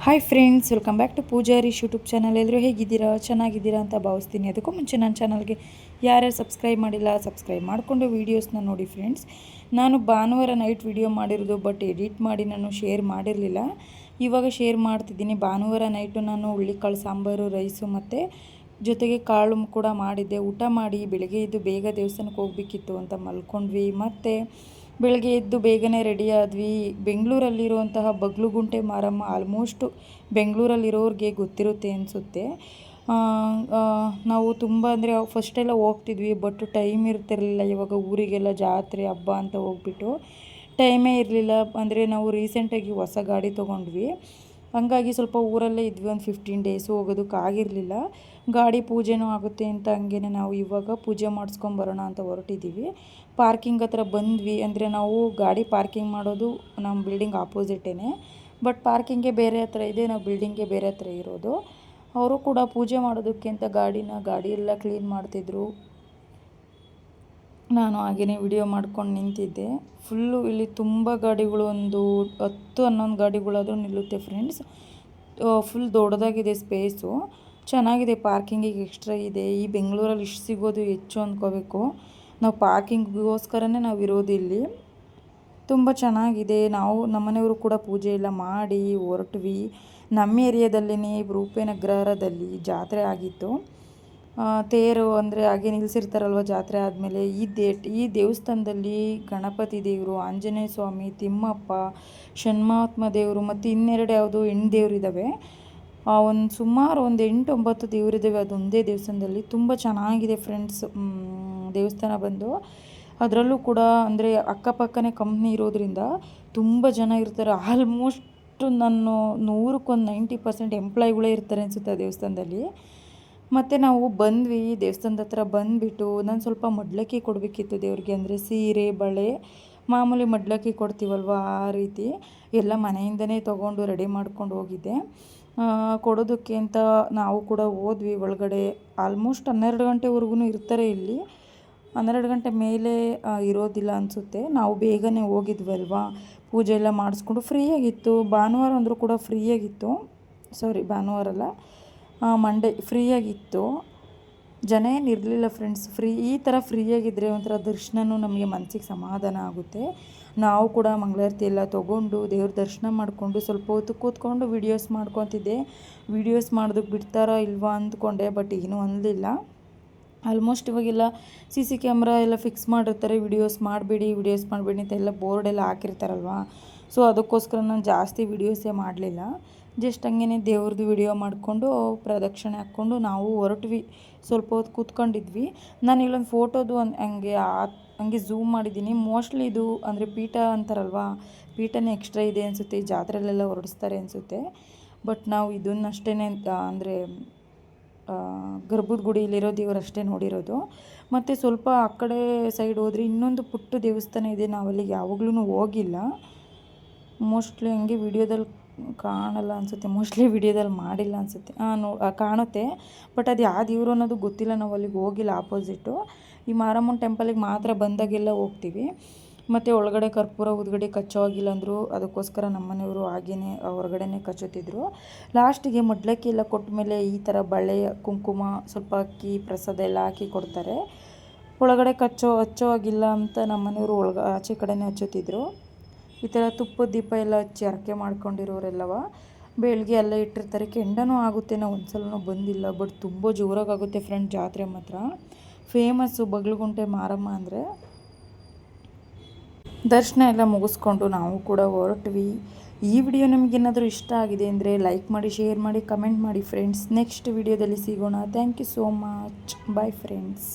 Hi friends, welcome back to Poojari's YouTube channel. ಎಲ್ಲರೂ ಹೇಗಿದ್ದೀರಾ? ಚೆನ್ನಾಗಿದ್ದೀರಾ ಅಂತ ಭಾವಿಸ್ತೀನಿ. ಅದಕ್ಕೂ ಮುಂಚೆ ನನ್ನ ಚಾನಲ್ಗೆ ಯಾರ್ಯಾರು ಸಬ್ಸ್ಕ್ರೈಬ್ ಮಾಡಿಲ್ಲ ಸಬ್ಸ್ಕ್ರೈಬ್ ಮಾಡಿಕೊಂಡು ವೀಡಿಯೋಸ್ನ ನೋಡಿ ಫ್ರೆಂಡ್ಸ್. ನಾನು ಭಾನುವಾರ ನೈಟ್ ವಿಡಿಯೋ ಮಾಡಿರೋದು, ಬಟ್ ಎಡಿಟ್ ಮಾಡಿ ನಾನು ಶೇರ್ ಮಾಡಿರಲಿಲ್ಲ. ಇವಾಗ ಶೇರ್ ಮಾಡ್ತಿದ್ದೀನಿ. ಭಾನುವಾರ ನೈಟು ನಾನು ಹುಳ್ಳಿಕಾಳು ಸಾಂಬಾರು, ರೈಸು ಮತ್ತು ಜೊತೆಗೆ ಕಾಳು ಕೂಡ ಮಾಡಿದ್ದೆ. ಊಟ ಮಾಡಿ ಬೆಳಗ್ಗೆ ಎದ್ದು ಬೇಗ ದೇವಸ್ಥಾನಕ್ಕೆ ಹೋಗಬೇಕಿತ್ತು ಅಂತ ಮಲ್ಕೊಂಡ್ವಿ. ಮತ್ತು ಬೆಳಗ್ಗೆ ಎದ್ದು ಬೇಗನೆ ರೆಡಿ ಆದ್ವಿ. ಬೆಂಗಳೂರಲ್ಲಿರುವಂತಹ ಬಗ್ಲುಗುಂಟೆ ಮಾರಮ್ಮ ಆಲ್ಮೋಸ್ಟು ಬೆಂಗಳೂರಲ್ಲಿರೋರಿಗೆ ಗೊತ್ತಿರುತ್ತೆ ಅನಿಸುತ್ತೆ. ನಾವು ತುಂಬ ಅಂದರೆ ಫಸ್ಟೆಲ್ಲ ಹೋಗ್ತಿದ್ವಿ, ಬಟ್ ಟೈಮ್ ಇರ್ತಿರಲಿಲ್ಲ. ಇವಾಗ ಊರಿಗೆಲ್ಲ ಜಾತ್ರೆ ಹಬ್ಬ ಅಂತ ಹೋಗ್ಬಿಟ್ಟು ಟೈಮೇ ಇರಲಿಲ್ಲ. ಅಂದರೆ ನಾವು ರೀಸೆಂಟಾಗಿ ಹೊಸ ಗಾಡಿ ತೊಗೊಂಡ್ವಿ, ಹಂಗಾಗಿ ಸ್ವಲ್ಪ ಊರಲ್ಲೇ ಇದ್ವಿ. ಒಂದು 15 ಡೇಸು ಹೋಗೋದಕ್ಕಾಗಿರಲಿಲ್ಲ. ಗಾಡಿ ಪೂಜೆನೂ ಆಗುತ್ತೆ ಅಂತ ಹಂಗೇ ನಾವು ಇವಾಗ ಪೂಜೆ ಮಾಡಿಸ್ಕೊಂಬರೋಣ ಅಂತ ಹೊರಟಿದ್ದೀವಿ. ಪಾರ್ಕಿಂಗ್ ಹತ್ರ ಬಂದ್ವಿ. ಅಂದರೆ ನಾವು ಗಾಡಿ ಪಾರ್ಕಿಂಗ್ ಮಾಡೋದು ನಮ್ಮ ಬಿಲ್ಡಿಂಗ್ ಆಪೋಸಿಟೇ, ಬಟ್ ಪಾರ್ಕಿಂಗೇ ಬೇರೆ ಹತ್ರ ಇದೆ, ನಾವು ಬಿಲ್ಡಿಂಗೇ ಬೇರೆ ಹತ್ರ ಇರೋದು. ಅವರು ಕೂಡ ಪೂಜೆ ಮಾಡೋದಕ್ಕೆ ಅಂತ ಗಾಡಿ ಎಲ್ಲ ಕ್ಲೀನ್ ಮಾಡ್ತಿದ್ರು. ನಾನು ಹಾಗೆಯೇ ವಿಡಿಯೋ ಮಾಡ್ಕೊಂಡು ನಿಂತಿದ್ದೆ. ಫುಲ್ಲು ಇಲ್ಲಿ ತುಂಬ ಗಾಡಿಗಳು, ಒಂದು 10-11 ಗಾಡಿಗಳಾದರೂ ನಿಲ್ಲುತ್ತೆ ಫ್ರೆಂಡ್ಸ್. ಫುಲ್ ದೊಡ್ಡದಾಗಿದೆ ಸ್ಪೇಸು, ಚೆನ್ನಾಗಿದೆ. ಪಾರ್ಕಿಂಗಿಗೆ ಎಕ್ಸ್ಟ್ರಾ ಇದೆ. ಈ ಬೆಂಗಳೂರಲ್ಲಿ ಇಷ್ಟು ಸಿಗೋದು ಹೆಚ್ಚು ಅಂದ್ಕೋಬೇಕು. ನಾವು ಪಾರ್ಕಿಂಗ್ಗೋಸ್ಕರನೇ ನಾವು ಇರೋದಿಲ್ಲಿ. ತುಂಬ ಚೆನ್ನಾಗಿದೆ. ನಮ್ಮನೆಯವರು ಕೂಡ ಪೂಜೆ ಎಲ್ಲ ಮಾಡಿ ಹೊರಟ್ವಿ. ನಮ್ಮ ಏರಿಯಾದಲ್ಲೇ ರೂಪೇನ ಅಗ್ರಹಾರದಲ್ಲಿ ಜಾತ್ರೆ ಆಗಿತ್ತು. ತೇರು ಅಂದರೆ ಹಾಗೆ ನಿಲ್ಲಿಸಿರ್ತಾರಲ್ವ ಜಾತ್ರೆ ಆದಮೇಲೆ. ಈ ದೇವಸ್ಥಾನದಲ್ಲಿ ಗಣಪತಿ ದೇವರು, ಆಂಜನೇಯ ಸ್ವಾಮಿ, ತಿಮ್ಮಪ್ಪ, ಷಣ್ಮಾತ್ಮ ದೇವರು ಮತ್ತು ಇನ್ನೆರಡು ಯಾವುದು ಹೆಣ್ಣು ದೇವರಿದ್ದಾವೆ. ಸುಮಾರು ಒಂದು 8-9 ದೇವರಿದ್ದಾವೆ ಅದೊಂದೇ ದೇವಸ್ಥಾನದಲ್ಲಿ. ತುಂಬ ಚೆನ್ನಾಗಿದೆ ಫ್ರೆಂಡ್ಸ್ ದೇವಸ್ಥಾನ ಬಂದು. ಅದರಲ್ಲೂ ಕೂಡ ಅಂದರೆ ಅಕ್ಕಪಕ್ಕನೇ ಕಂಪ್ನಿ ಇರೋದ್ರಿಂದ ತುಂಬ ಜನ ಇರ್ತಾರೆ. ಆಲ್ಮೋಸ್ಟು ನಾನು 100% ಎಂಪ್ಲಾಯಿಗಳೇ ಇರ್ತಾರೆ ಅನಿಸುತ್ತೆ ಆ ದೇವಸ್ಥಾನದಲ್ಲಿ. ಮತ್ತು ನಾವು ಬಂದ್ವಿ, ದೇವಸ್ಥಾನದ ಹತ್ರ ಬಂದುಬಿಟ್ಟು ನಾನು ಸ್ವಲ್ಪ ಮಡ್ಲಕ್ಕಿ ಕೊಡಬೇಕಿತ್ತು ದೇವ್ರಿಗೆ. ಅಂದರೆ ಸೀರೆ, ಬಳೆ, ಮಾಮೂಲಿ ಮಡ್ಲಕ್ಕಿ ಕೊಡ್ತೀವಲ್ವ ಆ ರೀತಿ ಎಲ್ಲ ಮನೆಯಿಂದನೇ ತೊಗೊಂಡು ರೆಡಿ ಮಾಡ್ಕೊಂಡು ಹೋಗಿದ್ದೆ. ಕೊಡೋದಕ್ಕೆ ಅಂತ ನಾವು ಕೂಡ ಹೋದ್ವಿ ಒಳಗಡೆ. ಆಲ್ಮೋಸ್ಟ್ 12 ಗಂಟೆವರೆಗೂ ಇರ್ತಾರೆ ಇಲ್ಲಿ. 12 ಗಂಟೆ ಮೇಲೆ ಇರೋದಿಲ್ಲ ಅನಿಸುತ್ತೆ. ನಾವು ಬೇಗನೆ ಹೋಗಿದ್ವಲ್ವ, ಪೂಜೆ ಎಲ್ಲ ಮಾಡಿಸ್ಕೊಂಡು ಫ್ರೀಯಾಗಿತ್ತು. ಭಾನುವಾರ ಅಂದರೂ ಕೂಡ ಫ್ರೀಯಾಗಿತ್ತು. ಭಾನುವಾರ ಅಲ್ಲ, ಮಂಡೇ ಫ್ರೀಯಾಗಿತ್ತು. ಜನ ಏನಿರಲಿಲ್ಲ ಫ್ರೆಂಡ್ಸ್. ಈ ಥರ ಫ್ರೀಯಾಗಿದ್ದರೆ ಒಂಥರ ದರ್ಶನವೂ ನಮಗೆ ಮನಸ್ಸಿಗೆ ಸಮಾಧಾನ ಆಗುತ್ತೆ. ನಾವು ಕೂಡ ಮಂಗಳಾರತಿ ಎಲ್ಲ ತೊಗೊಂಡು ದೇವ್ರ ದರ್ಶನ ಮಾಡಿಕೊಂಡು ಸ್ವಲ್ಪ ಹೊತ್ತು ಕೂತ್ಕೊಂಡು ವೀಡಿಯೋಸ್ ಮಾಡ್ಕೊತಿದ್ದೆ. ವೀಡಿಯೋಸ್ ಮಾಡೋದಕ್ಕೆ ಬಿಡ್ತಾರಾ ಇಲ್ವಾ ಅಂದ್ಕೊಂಡೆ, ಬಟ್ ಏನೂ ಅನ್ನಲಿಲ್ಲ. ಆಲ್ಮೋಸ್ಟ್ ಇವಾಗೆಲ್ಲ CC ಕ್ಯಾಮ್ರಾ ಎಲ್ಲ ಫಿಕ್ಸ್ ಮಾಡಿರ್ತಾರೆ. ವಿಡಿಯೋಸ್ ಮಾಡಬೇಡಿ ಅಂತ ಎಲ್ಲ ಬೋರ್ಡೆಲ್ಲ ಹಾಕಿರ್ತಾರಲ್ವ. ಸೊ ಅದಕ್ಕೋಸ್ಕರ ನಾನು ಜಾಸ್ತಿ ವೀಡಿಯೋಸೇ ಮಾಡಲಿಲ್ಲ. ಜಸ್ಟ್ ಹಂಗೇ ದೇವ್ರದ್ದು ವಿಡಿಯೋ ಮಾಡಿಕೊಂಡು ಪ್ರದಕ್ಷಿಣೆ ಹಾಕ್ಕೊಂಡು ನಾವು ಹೊರಟ್ವಿ. ಸ್ವಲ್ಪ ಹೊತ್ತು ಕೂತ್ಕೊಂಡಿದ್ವಿ. ನಾನು ಇಲ್ಲೊಂದು ಫೋಟೋದು ಹಂಗೆ ಝೂಮ್ ಮಾಡಿದ್ದೀನಿ. ಮೋಸ್ಟ್ಲಿ ಇದು ಅಂದರೆ ಪೀಠ ಅಂತಾರಲ್ವ, ಪೀಠನೇ ಎಕ್ಸ್ಟ್ರಾ ಇದೆ ಅನಿಸುತ್ತೆ. ಈ ಜಾತ್ರೆಯಲ್ಲೆಲ್ಲ ಹೊರಡಿಸ್ತಾರೆ ಅನಿಸುತ್ತೆ. ಬಟ್ ನಾವು ಇದನ್ನಷ್ಟೇ ಅಂದರೆ ಗರ್ಭದ ಗುಡಿಯಲ್ಲಿರೋ ದೇವರಷ್ಟೇ ನೋಡಿರೋದು. ಮತ್ತು ಸ್ವಲ್ಪ ಆ ಕಡೆ ಸೈಡ್ ಹೋದರೆ ಇನ್ನೊಂದು ಪುಟ್ಟ ದೇವಸ್ಥಾನ ಇದೆ. ನಾವಲ್ಲಿಗೆ ಯಾವಾಗಲೂ ಹೋಗಿಲ್ಲ. ಮೋಸ್ಟ್ಲಿ ಹಂಗೆ ವೀಡಿಯೋದಲ್ಲಿ ಕಾಣಲ್ಲ ಅನಿಸುತ್ತೆ. ಮೋಸ್ಟ್ಲಿ ವೀಡಿಯೋದಲ್ಲಿ ಮಾಡಿಲ್ಲ ಅನಿಸುತ್ತೆ. ಕಾಣುತ್ತೆ, ಬಟ್ ಅದು ಯಾವ ದೇವರು ಅನ್ನೋದು ಗೊತ್ತಿಲ್ಲ. ನಾವು ಅಲ್ಲಿಗೆ ಹೋಗಿಲ್ಲ. ಆಪೋಸಿಟು ಈ ಮಾರಮ್ಮನ ಟೆಂಪಲಿಗೆ ಮಾತ್ರ ಬಂದಾಗೆಲ್ಲ ಹೋಗ್ತೀವಿ. ಮತ್ತು ಒಳಗಡೆ ಕರ್ಪೂರ ಊದುಗಡ್ಡಿ ಕಚ್ಚೋ ಆಗಿಲ್ಲ ಅಂದರು. ಅದಕ್ಕೋಸ್ಕರ ನಮ್ಮನೆಯವರು ಹಾಗೇ ಹೊರಗಡೆನೇ ಕಚ್ಚುತ್ತಿದ್ರು. ಲಾಸ್ಟಿಗೆ ಮಡ್ಲಕ್ಕಿ ಎಲ್ಲ ಕೊಟ್ಟ ಮೇಲೆ ಈ ಥರ ಬಳೆ, ಕುಂಕುಮ, ಸ್ವಲ್ಪ ಅಕ್ಕಿ, ಪ್ರಸಾದ ಎಲ್ಲ ಹಾಕಿ ಕೊಡ್ತಾರೆ. ಒಳಗಡೆ ಹಚ್ಚೋ ಆಗಿಲ್ಲ ಅಂತ ನಮ್ಮನೆಯವರು ಆಚೆ ಕಡೆನೇ ಹಚ್ಚುತ್ತಿದ್ರು. ಈ ಥರ ತುಪ್ಪದ ದೀಪ ಎಲ್ಲ ಹಚ್ಚಿ ಹರಕೆ ಮಾಡ್ಕೊಂಡಿರೋರೆಲ್ಲವ ಬೆಳಗ್ಗೆ ಎಲ್ಲ ಇಟ್ಟಿರ್ತಾರೆ. ಕೆಂಡನೂ ಆಗುತ್ತೆ. ನಾವು ಒಂದ್ಸಲನೂ ಬಂದಿಲ್ಲ, ಬಟ್ ತುಂಬ ಜೋರಾಗುತ್ತೆ ಫ್ರೆಂಡ್ ಜಾತ್ರೆ ಮಾತ್ರ. ಫೇಮಸ್ಸು ಬಗ್ಲುಗುಂಟೆ ಮಾರಮ್ಮ ಅಂದರೆ. ದರ್ಶನ ಎಲ್ಲ ಮುಗಿಸ್ಕೊಂಡು ನಾವು ಕೂಡ ಹೊರಟ್ವಿ. ಈ ವಿಡಿಯೋ ನಿಮಗೇನಾದರೂ ಇಷ್ಟ ಆಗಿದೆ ಅಂದರೆ ಲೈಕ್ ಮಾಡಿ, ಶೇರ್ ಮಾಡಿ, ಕಮೆಂಟ್ ಮಾಡಿ ಫ್ರೆಂಡ್ಸ್. ನೆಕ್ಸ್ಟ್ ವಿಡಿಯೋದಲ್ಲಿ ಸಿಗೋಣ. Thank you so much. Bye friends.